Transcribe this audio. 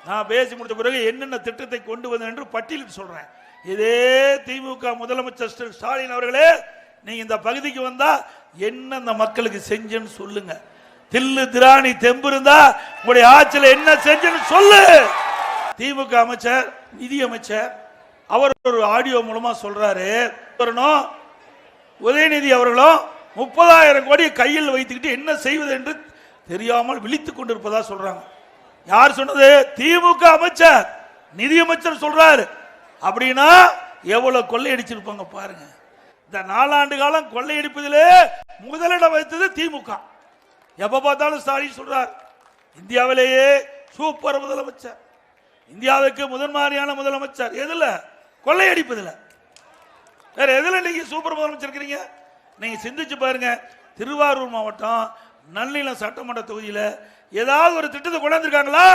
நான் பேசி முடித்த பிறகு என்னென்ன திட்டத்தை கொண்டு வந்தேன் என்று பட்டியலிட்டு சொல்றேன். இதே திமுக முதலமைச்சர் ஸ்டாலின் அவர்களே, நீங்க இந்த பகுதிக்கு வந்தா என்ன இந்த மக்களுக்கு செஞ்சேன்னு சொல்லுங்க. தில்லு திராணி தெம்பு இருந்தா உங்களுடைய ஆட்சியில் என்ன செஞ்சேன்னு சொல்லு. திமுக அமைச்சர் நிதி அமைச்சர் அவர் ஒரு ஆடியோ மூலமா சொல்றாரு, உதயநிதி அவர்களும் 30,000 கோடி கையில் வைத்துக்கிட்டு என்ன செய்வது என்று தெரியாமல் விழித்துக் கொண்டிருப்பதா சொல்றாங்க. யார் சொன்னது? திமுக அமைச்சர் நிதி அமைச்சர் சொல்றாரு. அப்படின்னா எவ்வளவு கொள்ளையடிச்சிருப்பாங்க பாருங்க. இந்த 4 ஆண்டு காலம் கொள்ளையடிப்பதிலே முதலிடம் வைத்தது திமுக. எப்ப பார்த்தாலும் ஸ்டாலின் சொல்றார், இந்தியாவிலேயே சூப்பர் முதலமைச்சர், இந்தியாவுக்கு முதன்மாரியான முதலமைச்சர். எதுல? கொள்ளையடிப்பதில்ல. வேற எதுல நீங்க சூப்பர் முதலமைச்சர் இருக்கிறீங்க? நீங்க சிந்திச்சு பாருங்க. திருவாரூர் மாவட்டம் நல்லிலம் சட்டமன்ற தொகுதியில் ஏதாவது ஒரு திட்டத்தை கொண்டாந்துருக்காங்களா?